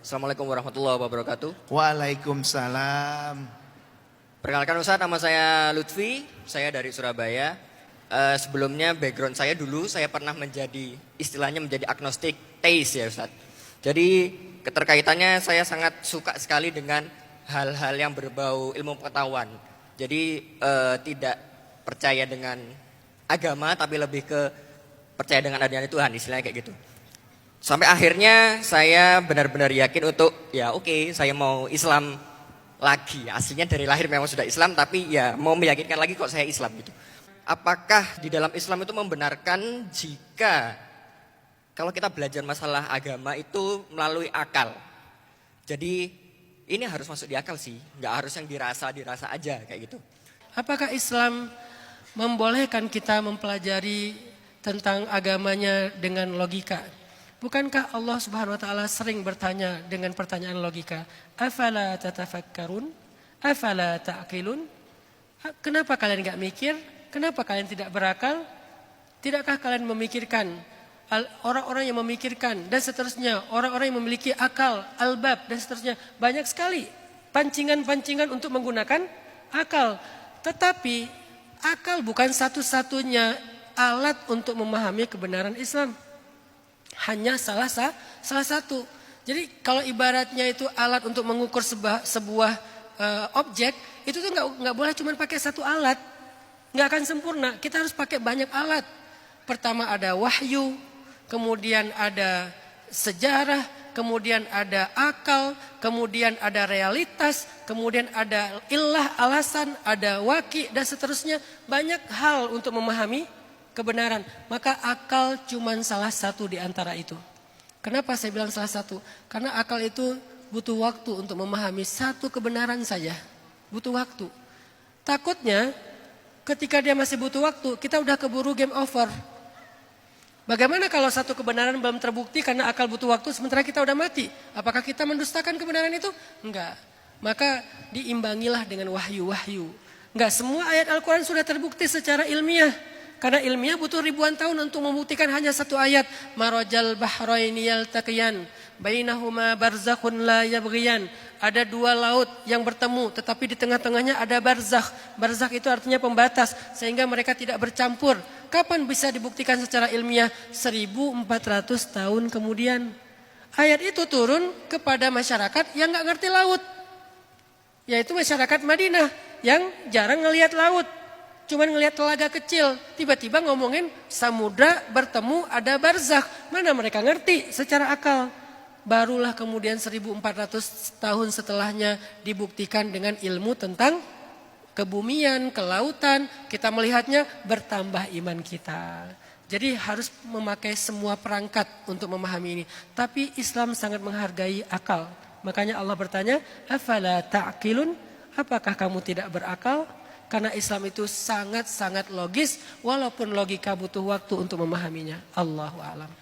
Assalamualaikum warahmatullahi wabarakatuh. Waalaikumsalam. Perkenalkan Ustaz, nama saya Lutfi, saya dari Surabaya. Sebelumnya background saya dulu, saya pernah istilahnya menjadi agnostik teis ya Ustaz. Jadi keterkaitannya saya sangat suka sekali dengan hal-hal yang berbau ilmu pengetahuan. Jadi tidak percaya dengan agama tapi lebih ke percaya dengan adanya Tuhan, istilahnya kayak gitu. Sampai akhirnya saya benar-benar yakin untuk saya mau Islam lagi. Aslinya dari lahir memang sudah Islam, tapi ya mau meyakinkan lagi kok saya Islam gitu. Apakah di dalam Islam itu membenarkan jika kalau kita belajar masalah agama itu melalui akal? Jadi ini harus masuk di akal sih, nggak harus yang dirasa aja kayak gitu. Apakah Islam membolehkan kita mempelajari tentang agamanya dengan logika? Bukankah Allah Subhanahu wa taala sering bertanya dengan pertanyaan logika? Afala tatafakkarun? Afala ta'qilun? Kenapa kalian enggak mikir? Kenapa kalian tidak berakal? Tidakkah kalian memikirkan? Orang-orang yang memikirkan dan seterusnya, orang-orang yang memiliki akal, albab dan seterusnya, banyak sekali pancingan-pancingan untuk menggunakan akal. Tetapi akal bukan satu-satunya alat untuk memahami kebenaran Islam. Hanya salah satu. Jadi kalau ibaratnya itu alat untuk mengukur sebuah objek, itu tuh nggak boleh cuma pakai satu alat, nggak akan sempurna. Kita harus pakai banyak alat. Pertama ada wahyu, kemudian ada sejarah, kemudian ada akal, kemudian ada realitas, kemudian ada illah, alasan, ada waki dan seterusnya. Banyak hal untuk memahami kebenaran, maka akal cuma salah satu di antara itu. Kenapa saya bilang salah satu? Karena akal itu butuh waktu untuk memahami satu kebenaran saja. Butuh waktu. Takutnya ketika dia masih butuh waktu, kita udah keburu game over. Bagaimana kalau satu kebenaran belum terbukti karena akal butuh waktu sementara kita udah mati? Apakah kita mendustakan kebenaran itu? Enggak. Maka diimbangilah dengan wahyu-wahyu. Enggak semua ayat Al-Quran sudah terbukti secara ilmiah. Karena ilmiah butuh ribuan tahun untuk membuktikan hanya satu ayat. Marajal bahraini yaltaqiyan bainahuma barzakhun la yabghiyan. Ada dua laut yang bertemu tetapi di tengah-tengahnya ada barzakh. Barzakh itu artinya pembatas sehingga mereka tidak bercampur. Kapan bisa dibuktikan secara ilmiah? 1400 tahun kemudian. Ayat itu turun kepada masyarakat yang enggak ngerti laut. Yaitu masyarakat Madinah yang jarang ngelihat laut. Cuman ngelihat telaga kecil, tiba-tiba ngomongin samudra bertemu ada barzakh. Mana mereka ngerti secara akal. Barulah kemudian 1400 tahun setelahnya dibuktikan dengan ilmu tentang kebumian, kelautan. Kita melihatnya bertambah iman kita. Jadi harus memakai semua perangkat untuk memahami ini. Tapi Islam sangat menghargai akal. Makanya Allah bertanya, afala ta'qilun? Apakah kamu tidak berakal? Karena Islam itu sangat-sangat logis, walaupun logika butuh waktu untuk memahaminya. Allahu a'lam.